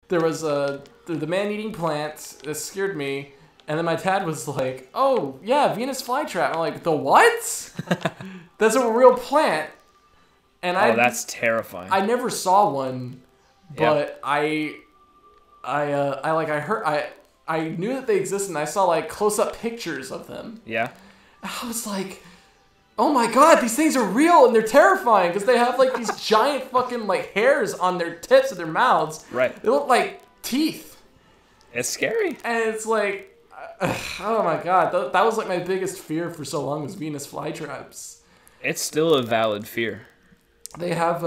there was the man-eating plant that scared me, and then my dad was like, "Oh yeah, Venus flytrap." I'm like, "The what?" That's a real plant. And that's terrifying. I never saw one, but I knew that they existed, and I saw like close-up pictures of them. Yeah. I was like, oh my god, these things are real, and they're terrifying because they have like these giant fucking like hairs on their tips of their mouths. Right. They look like teeth. It's scary. And it's like, oh my god, that was like my biggest fear for so long was Venus flytraps. It's still a valid fear. They have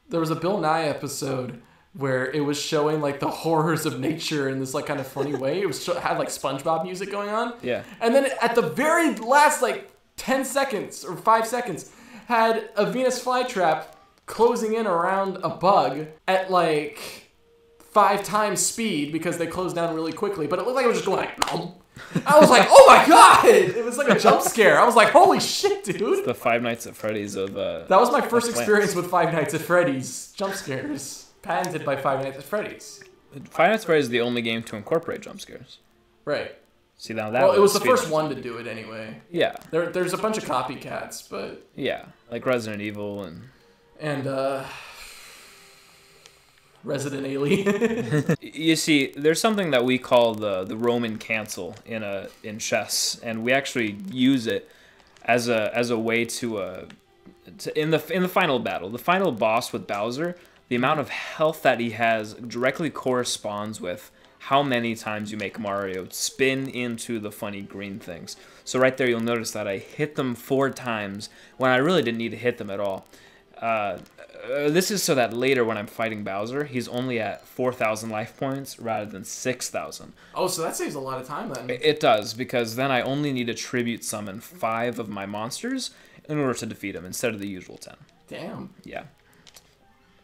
there was a Bill Nye episode where it was showing like the horrors of nature in this like kind of funny way. It was had like SpongeBob music going on. Yeah. And then at the very last like 10 seconds or 5 seconds had a Venus flytrap closing in around a bug at like 5 times speed because they closed down really quickly. But it looked like it was just going like, nom. I was like, oh my god! It was like a jump scare. I was like, holy shit, dude! It's the Five Nights at Freddy's of that was my first experience with Five Nights at Freddy's jump scares. Patented by Five Nights at Freddy's. Five Nights at Freddy's is the only game to incorporate jump scares. Right. See, now that it was the first one to do it anyway. Yeah. There's a bunch of copycats, but... Yeah, like Resident Evil and Resident Alien. You see, there's something that we call the Roman cancel in chess, and we actually use it as a way to in the final battle, the final boss with Bowser. The amount of health that he has directly corresponds with how many times you make Mario spin into the funny green things. So right there, you'll notice that I hit them 4 times when I really didn't need to hit them at all. This is so that later when I'm fighting Bowser, he's only at 4,000 life points rather than 6,000. Oh, so that saves a lot of time then. It does, because then I only need to tribute summon 5 of my monsters in order to defeat him instead of the usual 10. Damn. Yeah.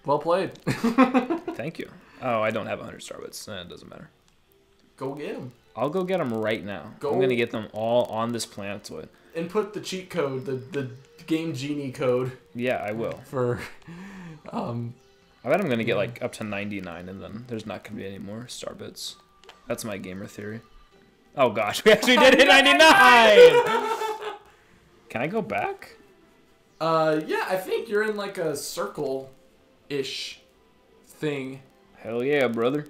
Well played. Thank you. Oh, I don't have 100 star bits. It doesn't matter. Go get them. I'll go get them right now. I'm going to get them all on this planetoid. Input the cheat code, the Game Genie code. Yeah, I will. For, I bet I'm going to get like up to 99 and then there's not going to be any more star bits. That's my gamer theory. Oh gosh, we actually did hit 99! Can I go back? Yeah, I think you're in like a circle-ish thing. Hell yeah, brother.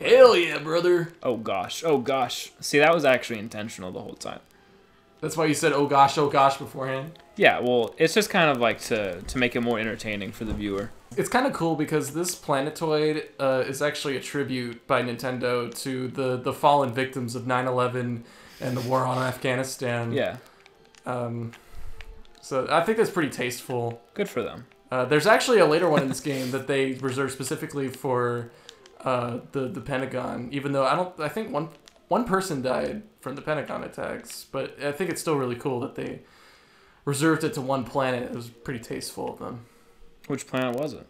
Hell yeah, brother. Oh gosh, oh gosh. See, that was actually intentional the whole time. That's why you said oh gosh beforehand? Yeah, well, it's just kind of like to make it more entertaining for the viewer. It's kind of cool because this planetoid is actually a tribute by Nintendo to the fallen victims of 9/11 and the war on Afghanistan. Yeah. So I think that's pretty tasteful. Good for them. There's actually a later one in this game that they reserved specifically for the Pentagon, even though I think one person died from the Pentagon attacks, but I think it's still really cool that they reserved it to one planet. It was pretty tasteful of them. Which planet was it?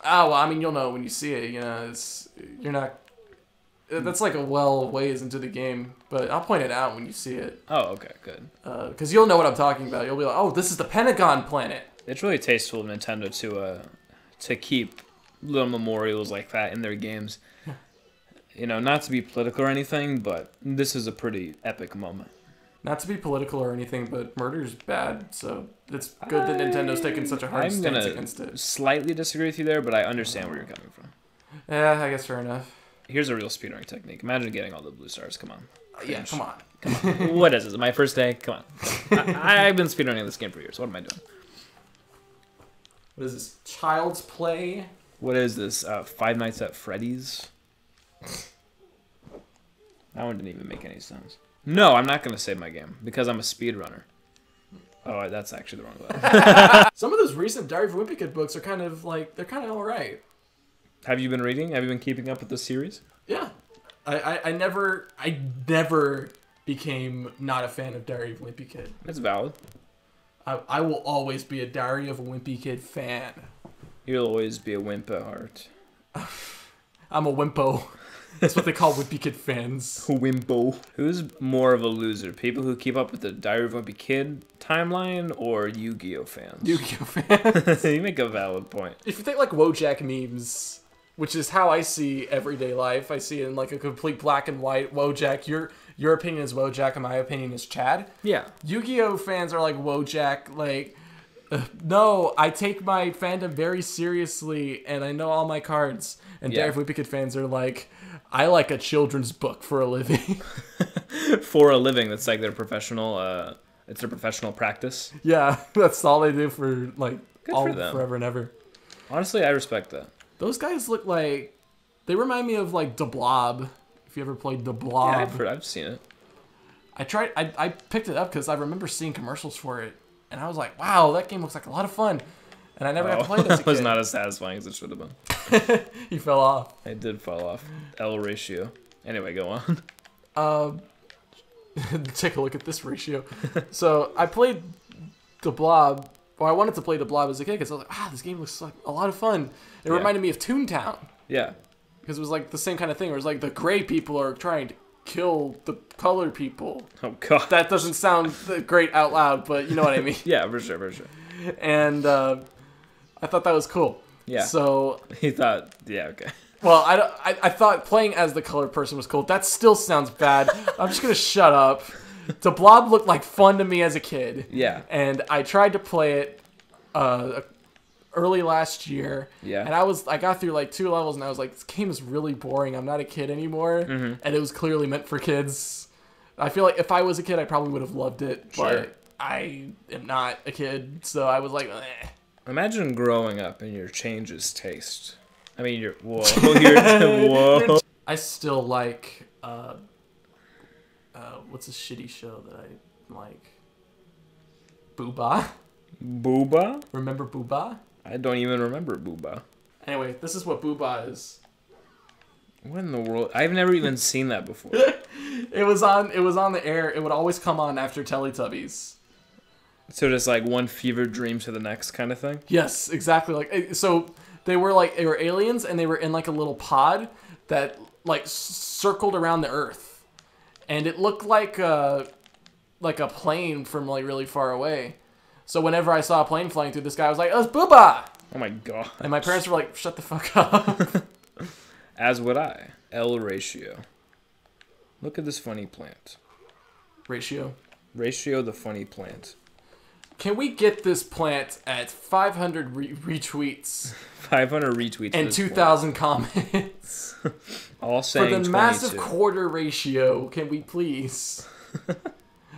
Oh, well, I mean, you'll know when you see it. You know, you're not. That's like a ways into the game, but I'll point it out when you see it. Oh, okay, good. Because you'll know what I'm talking about. You'll be like, oh, this is the Pentagon planet. It's really tasteful of Nintendo to keep little memorials like that in their games. You know, not to be political or anything, but this is a pretty epic moment. Not to be political or anything, but murder's bad, so it's good that Nintendo's taking such a hard stance against it. I'm gonna slightly disagree with you there, but I understand where you're coming from. Yeah, I guess fair enough. Here's a real speedrunning technique. Imagine getting all the blue stars. Come on. Yeah, come on. Come on. What is this? My first day? Come on. I've been speedrunning this game for years. What am I doing? What is this? Child's Play? What is this? Five Nights at Freddy's? That one didn't even make any sense. No, I'm not going to save my game because I'm a speedrunner. Oh, that's actually the wrong button. Some of those recent Diary of a Wimpy Kid books are kind of like, they're kind of alright. Have you been reading? Have you been keeping up with this series? Yeah. I never became not a fan of Diary of a Wimpy Kid. That's valid. I will always be a Diary of a Wimpy Kid fan. You'll always be a wimp at heart. I'm a wimpo. That's what they call Wimpy Kid fans. Wimpo. Who's more of a loser? People who keep up with the Diary of a Wimpy Kid timeline or Yu-Gi-Oh fans? Yu-Gi-Oh fans. You make a valid point. If you think like Wojak memes, which is how I see everyday life. I see it in like a complete black and white. Wojak, your opinion is Wojak, and my opinion is Chad. Yeah. Yu-Gi-Oh fans are like Wojak, like, no, I take my fandom very seriously, and I know all my cards. And Yeah. Derek Whippykid fans are like, I like a children's book for a living. For a living, that's like their professional. It's their professional practice. Yeah, that's all they do for like Good all for them. forever and ever. Honestly, I respect that. Those guys look like they remind me of like The Blob. If you ever played The Blob, Yeah, I've seen it. I picked it up because I remember seeing commercials for it, and I was like, wow, that game looks like a lot of fun. And I never got to play it as a It was kid. not as satisfying as it should have been. He fell off. I did fall off. L ratio. Anyway, go on. Take a look at this ratio. So I played The Blob, or I wanted to play The Blob as a kid because I was like, this game looks like a lot of fun. It reminded me of Toontown. Yeah. Because it was like the same kind of thing where it's like the gray people are trying to kill the colored people. Oh, God. That doesn't sound great out loud, but you know what I mean. Yeah, for sure. And I thought that was cool. Yeah. So, He thought, yeah, okay. well, I thought playing as the colored person was cool. That still sounds bad. I'm just going to shut up. The Blob looked like fun to me as a kid. Yeah. And I tried to play it early last year. Yeah. And I got through like 2 levels and I was like, this game is really boring. I'm not a kid anymore. Mm-hmm. And it was clearly meant for kids. I feel like if I was a kid, I probably would have loved it. Sure. But I am not a kid, so I was like, eh. Imagine growing up and your changes taste. I mean, whoa. I still like, what's a shitty show that I like? Booba. Booba? Remember Booba? I don't even remember Booba. Anyway, this is what Booba is. What in the world? I've never even seen that before. It was on the air. It would always come on after Teletubbies. So just like one fever dream to the next kind of thing? Yes, exactly. Like, so they were aliens, and they were in like a little pod that like circled around the Earth, and it looked like a plane from like really far away. So whenever I saw a plane flying through the sky, I was like, "Oh, it's Booba!" Oh my God. And my parents were like, "Shut the fuck up." As would I. L ratio. Look at this funny plant. Ratio. Ratio the funny plant. Can we get this plant at 500 retweets 500 retweets and 2,000 comments all for saying the 22. massive quarter ratio? Can we please?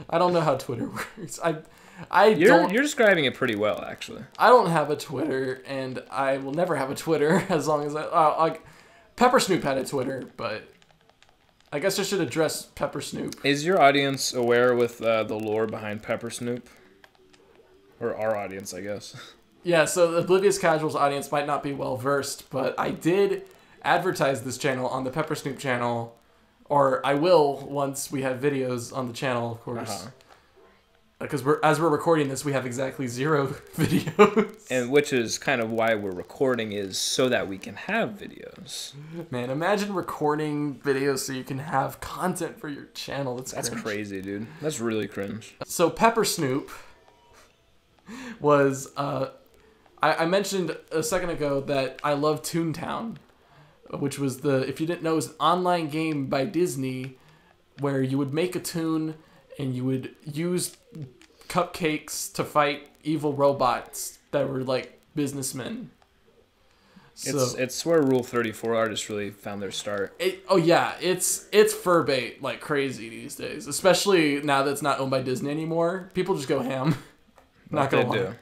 I don't know how Twitter works. You're describing it pretty well, actually. I don't have a Twitter, and I will never have a Twitter as long as Pepper Snoop had a Twitter, but I guess I should address Pepper Snoop. Is your audience aware with the lore behind Pepper Snoop? Or our audience, I guess. Yeah, so the Oblivious Casuals audience might not be well versed, but I did advertise this channel on the Pepper Snoop channel, or I will once we have videos on the channel, of course. Because as we're recording this, we have exactly 0 videos. And which is kind of why we're recording, is so that we can have videos. Man, imagine recording videos so you can have content for your channel. That's cringe. Crazy, dude. That's really cringe. So Pepper Snoop was I mentioned a second ago that I love Toontown, which was if you didn't know, it was an online game by Disney where you would make a toon and you would use cupcakes to fight evil robots that were like businessmen. So It's where Rule 34 artists really found their start. It's fur bait like crazy these days, especially now that it's not owned by Disney anymore. People just go ham. Not gonna lie.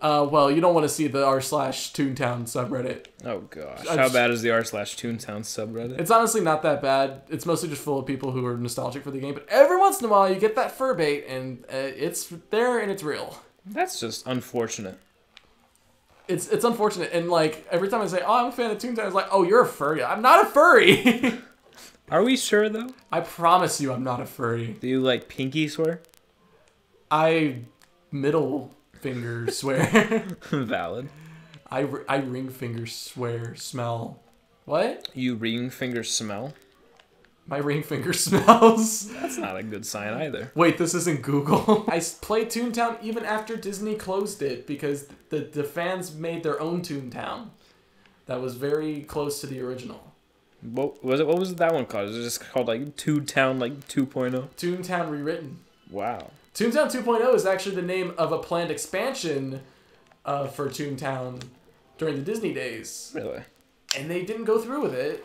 Well, you don't want to see the r/Toontown subreddit. Oh gosh, how bad is the r/Toontown subreddit? It's honestly not that bad. It's mostly just full of people who are nostalgic for the game. But every once in a while, you get that fur bait, and it's there and it's real. That's just unfortunate. It's unfortunate, and like every time I say, "Oh, I'm a fan of Toontown," it's like, "Oh, you're a furry." I'm not a furry. Are we sure though? I promise you, I'm not a furry. Do you like pinky swear? I middle finger swear. Valid. I ring finger swear smell. What? You ring finger smell? My ring finger smells. That's not a good sign either. Wait, this isn't Google. I played Toontown even after Disney closed it because the fans made their own Toontown that was very close to the original. What was it? What was that one called? Was it just called like Toontown like 2.0? Toontown Rewritten. Wow. Toontown 2.0 is actually the name of a planned expansion for Toontown during the Disney days. Really? And they didn't go through with it.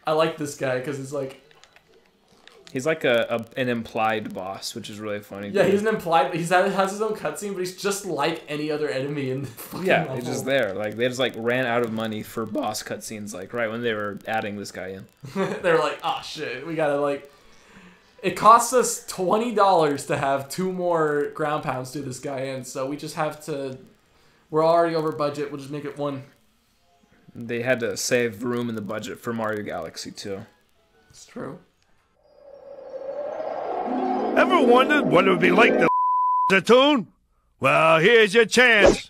I like this guy because it's like... He's like an implied boss, which is really funny. Yeah, he's an implied... He has his own cutscene, but he's just like any other enemy in the fucking Yeah, level. he's just there. Like, they just like ran out of money for boss cutscenes, like right when they were adding this guy in. They're like, oh shit, we gotta like... It costs us $20 to have 2 more ground pounds to this guy in, so we just have to... We're already over budget, we'll just make it 1. They had to save room in the budget for Mario Galaxy 2. It's true. Ever wondered what it would be like to a tune? Well, here's your chance.